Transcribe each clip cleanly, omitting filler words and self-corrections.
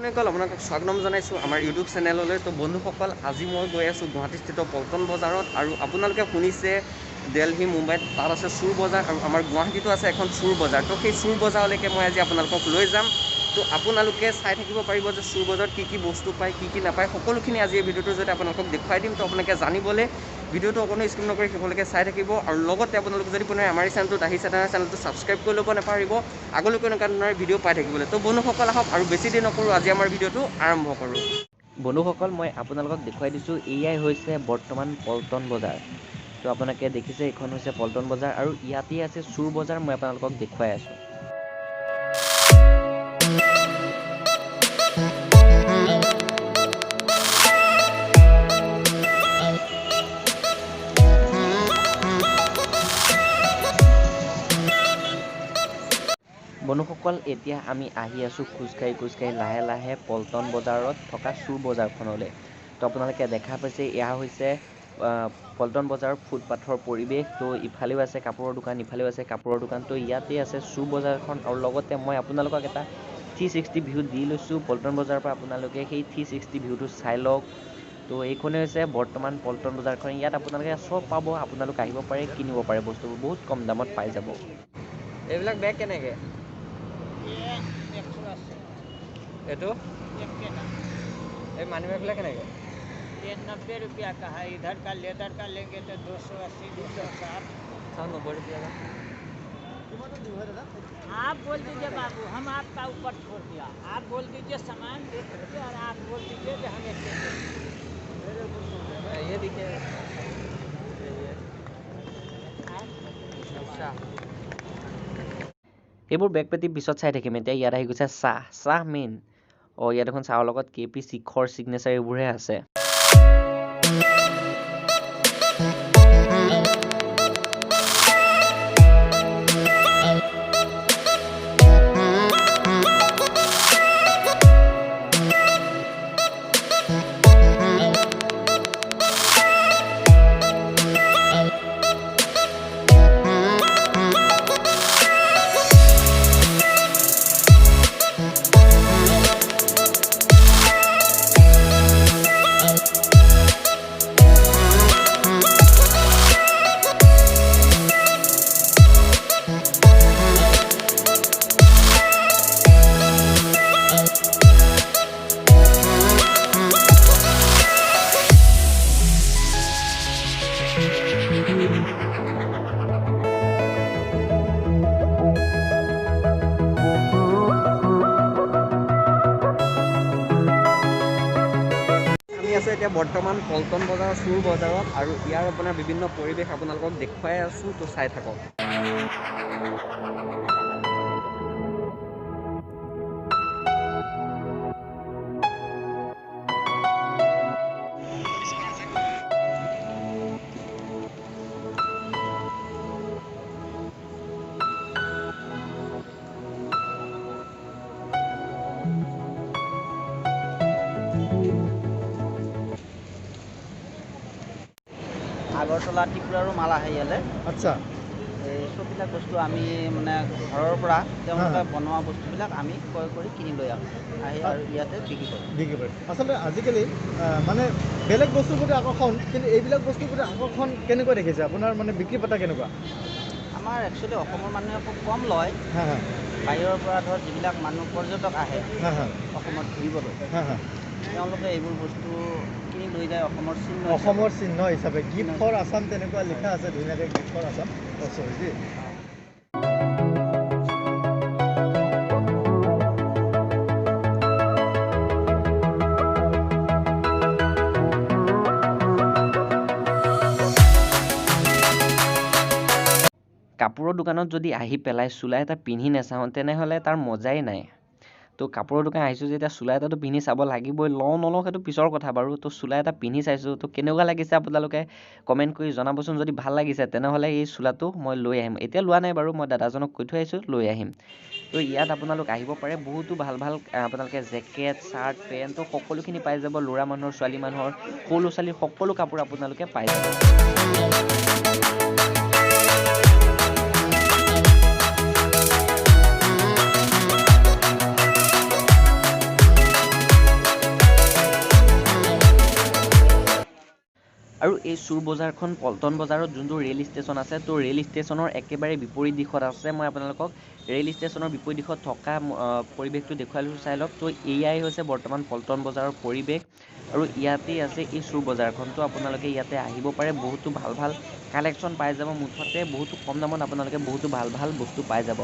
আপোনাক স্বাগতম জনাইছোঁ আমাৰ ইউটিউব চেনেললৈ। তো বন্ধুসকল, আজি মই গৈ আছোঁ গুৱাহাটীস্থিত পল্টন বজাৰত। আৰু আপোনালোকে শুনিছে দিল্লী, মুম্বাইত তাত আছে চোৰ বজাৰ, আৰু আমাৰ গুৱাহাটীতো আছে এখন চোৰ বজাৰ। তো সেই চোৰ বজাৰলৈকে মই আজি আপোনালোকক লৈ যাম। তো আপোনালোকে চাই থাকিব পাৰিব যে চোৰ বজাৰত কি কি বস্তু পায়, কি নাপায়, সকলোখিনি আজি এই ভিডিঅ'টোৰ জৰিয়তে আপোনালোকক দেখুৱাই দিম। তো আপোনালোকে জানিবলৈ ভিডিঅ'টো অকণো স্কিপ নকৰি শেষলৈকে চাই থাকিব। আৰু লগতে আপোনালোকে যদি পুনৰ আমাৰ চেনেলটোত আহিছে তেনেহ'লে চেনেলটো ছাবস্ক্ৰাইব কৰি ল'ব নাপাহৰিব আগলৈকে এনেকুৱা ধৰণৰ ভিডিঅ' পাই থাকিবলৈ। তো বন্ধুসকল আহক, আৰু বেছি দেৰি নকৰোঁ, আজি আমাৰ ভিডিঅ'টো আৰম্ভ কৰোঁ। বন্ধুসকল, মই আপোনালোকক দেখুৱাই দিছোঁ, এয়াই হৈছে বৰ্তমান পল্টন বজাৰ। তো আপোনালোকে দেখিছে এইখন হৈছে পল্টন বজাৰ, আৰু ইয়াতেই আছে চোৰ বজাৰ। মই আপোনালোকক দেখুৱাই আছোঁ। বন্ধুসকল, এতিয়া আমি আহি আছোঁ খোজকাঢ়ি লাহে লাহে পল্টন বজাৰত থকা চোৰ বজাৰখনলৈ। তো আপোনালোকে দেখা পাইছে, এয়া হৈছে পল্টন বজাৰৰ ফুটপাথৰ পৰিৱেশ। তো ইফালেও আছে কাপোৰৰ দোকান, ইফালেও আছে কাপোৰৰ দোকান। তো ইয়াতেই আছে চোৰ বজাৰখন। আৰু লগতে মই আপোনালোকক এটা 360 ভিউ দি লৈছোঁ পল্টন বজাৰৰ পৰা। আপোনালোকে সেই 360 ভিউটো চাই লওক। তো এইখনেই হৈছে বৰ্তমান পল্টন বজাৰখন। ইয়াত আপোনালোকে চব পাব। আপোনালোকে আহিব পাৰে, কিনিব পাৰে, বস্তুবোৰ বহুত কম দামত পাই যাব। এইবিলাক বেগ কেনেকৈ? এইটো मानी बैग ला केनेके? ये 90 रुपया का है। इधर का लेदर का लेंगे तो 280 260। 90 रुपया का। आप बोल दीजिए बाबू, हम आपका ऊपर छोड़ दिया। आप बोल दीजिए सामान देख लीजिए, और आप बोल दीजिए कि हम ये देखिए, अच्छा এইবোৰ বেগ পেটি পিছত চাই থাকিম। এতিয়া ইয়াত আহি গৈছে চাহ মেইন। ইয়াত এখন চাহৰ লগত KP শিখৰ চিগনেচাৰ এইবোৰহে আছে। এতিয়া বৰ্তমান পল্টন বজাৰ চোৰ বজাৰত, আৰু ইয়াৰ আপোনাৰ বিভিন্ন পৰিৱেশ আপোনালোকক দেখুৱাই আছোঁ। তো চাই থাকক। আগৰতলা ত্ৰিপুৰাৰো মাল আহে ইয়ালৈ। আচ্ছা, এই চববিলাক বস্তু আমি মানে ঘৰৰ পৰা তেওঁলোকে বনোৱা বস্তুবিলাক আমি ক্ৰয় কৰি কিনি লৈ আহোঁ, আহি আৰু ইয়াতে বিক্ৰী কৰে। আচলতে আজিকালি মানে বেলেগ বস্তুৰ প্ৰতি আকৰ্ষণ, কিন্তু এইবিলাক বস্তুৰ প্ৰতি আকৰ্ষণ কেনেকৈ দেখিছে আপোনাৰ, মানে বিক্ৰী পাতা কেনেকুৱা? আমাৰ একচুৱেলি অসমৰ মানুহে খুব কম লয়। বাহিৰৰ পৰা ধৰ যিবিলাক মানুহ পৰ্যটক আহে অসমত ঘূৰিবলৈ, তেওঁলোকে এইবোৰ বস্তু কিনি লৈ যায় অসমৰ চিহ্ন হিচাপে। গিফ্ট ফৰ আছাম তেনেকুৱা লিখা আছে ধুনীয়াকৈ, গিফ্ট ফৰ আছাম। কাপোৰৰ দোকানত যদি আহি পেলাই চোলা এটা পিন্ধি নাচাওঁ তেনেহ'লে তাৰ মজাই নাই। তো কাপোৰৰ দোকান আহিছোঁ যেতিয়া চোলা এটাতো পিন্ধি চাব লাগিবই। লওঁ নলওঁ সেইটো পিছৰ কথা বাৰু। তো চোলা এটা পিন্ধি চাইছোঁ। তো কেনেকুৱা লাগিছে আপোনালোকে কমেণ্ট কৰি জনাবচোন। যদি ভাল লাগিছে তেনেহ'লে এই চোলাটো মই লৈ আহিম। এতিয়া লোৱা নাই বাৰু, মই দাদাজনক কৈ থৈ আহিছোঁ, লৈ আহিম। তো ইয়াত আপোনালোক আহিব পাৰে। বহুতো ভাল আপোনালোকে জেকেট, চাৰ্ট, পেণ্ট তো সকলোখিনি পাই যাব। ল'ৰা মানুহৰ, ছোৱালী মানুহৰ, সৰু ল'ৰা ছোৱালীৰ সকলো কাপোৰ আপোনালোকে পাই যাব। আৰু এই চোৰ বজাৰখন পল্টন বজাৰত যোনটো ৰেল ষ্টেচন আছে তো ৰেল ষ্টেচনৰ একেবাৰে বিপৰীত দিশত আছে। মই আপোনালোকক ৰেল ষ্টেচনৰ বিপৰীত দিশত থকা পৰিৱেশটো দেখুৱাই লৈছোঁ, চাই লওক। তো এয়াই হৈছে বৰ্তমান পল্টন বজাৰৰ পৰিৱেশ আৰু ইয়াতেই আছে এই চোৰ বজাৰখন। তো আপোনালোকে ইয়াতে আহিব পাৰে, বহুতো ভাল ভাল কালেকশ্যন পাই যাব, মুঠতে বহুতো কম দামত আপোনালোকে বহুতো ভাল ভাল বস্তু পাই যাব।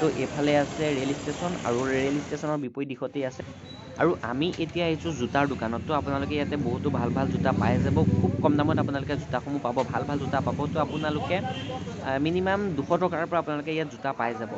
তো এইফালে আছে ৰেল ষ্টেচন আৰু ৰেল ষ্টেচনৰ বিপৰীত দিশতেই আছে। আৰু আমি এতিয়া আহিছোঁ জোতাৰ দোকানত। তো আপোনালোকে ইয়াতে বহুতো ভাল ভাল জোতা পাই যাব, খুব কম দামত আপোনালোকে জোতাসমূহ পাব, ভাল ভাল জোতা পাব। তো আপোনালোকে মিনিমাম 200 টকাৰ পৰা আপোনালোকে ইয়াত জোতা পাই যাব।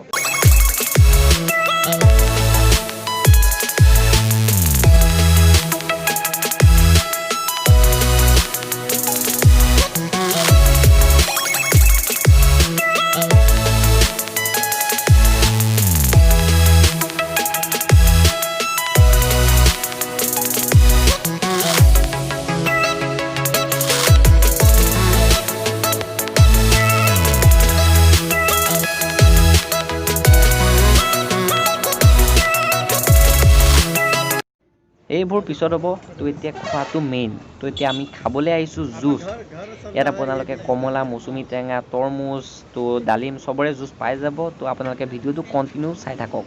এইবোৰ পিছত হ'ব। তো এতিয়া খোৱাটো মেইন। তো এতিয়া আমি খাবলৈ আহিছোঁ জুচ। ইয়াত আপোনালোকে কমলা, মৌচুমী টেঙা, তৰমুজ, তো ডালিম চবৰে জুচ পাই যাব। তো আপোনালোকে ভিডিঅ'টো কণ্টিনিউ চাই থাকক।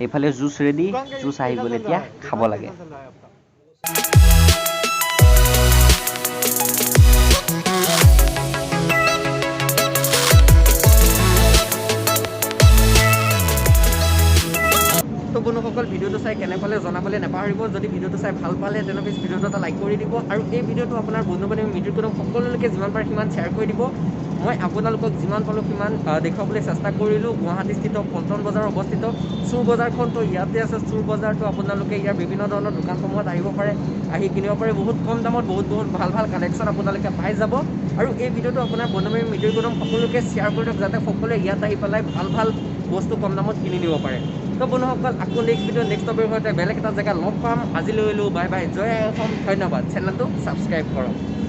এইফালে জুচ ৰেডি, জুচ আহি গ'ল, এতিয়া খাব লাগে। তো বন্ধুসকল, ভিডিঅ'টো চাই কেনে পালে জনাবলৈ নাপাহৰিব। যদি ভিডিঅ'টো চাই ভাল পালে তেনেহ'লে ভিডিঅ'টো এটা লাইক কৰি দিব আৰু এই ভিডিঅ'টো আপোনাৰ বন্ধু বান্ধৱী মিত্ৰক সকলোলৈকে যিমান পাৰে সিমান শ্বেয়াৰ কৰি দিব। মই আপোনালোকক যিমান পালোঁ সিমান দেখুৱাবলৈ চেষ্টা কৰিলোঁ। গুৱাহাটীস্থিত পল্টন বজাৰত অৱস্থিত চোৰ বজাৰখন, তো ইয়াতে আছে চোৰ বজাৰ। তো আপোনালোকে ইয়াৰ বিভিন্ন ধৰণৰ দোকানসমূহত আহিব পাৰে, আহি কিনিব পাৰে, বহুত কম দামত বহুত ভাল ভাল কালেকশ্যন আপোনালোকে পাই যাব। আৰু এই ভিডিঅ'টো আপোনাৰ বন্ধু বান্ধৱী মিত্ৰক সকলোকে শ্বেয়াৰ কৰি দিয়ক, যাতে সকলোৱে ইয়াত আহি পেলাই ভাল ভাল বস্তু কম দামত কিনি নিব পাৰে। তো বন্ধুসকল, আকৌ নেক্সট ভিডিঅ' নেক্সট টপিকৰ সৈতে বেলেগ এটা জেগা লগ পাম। আজিলৈ বাই বাই, জয় অসম, ধন্যবাদ। চেনেলটো ছাবস্ক্ৰাইব কৰক।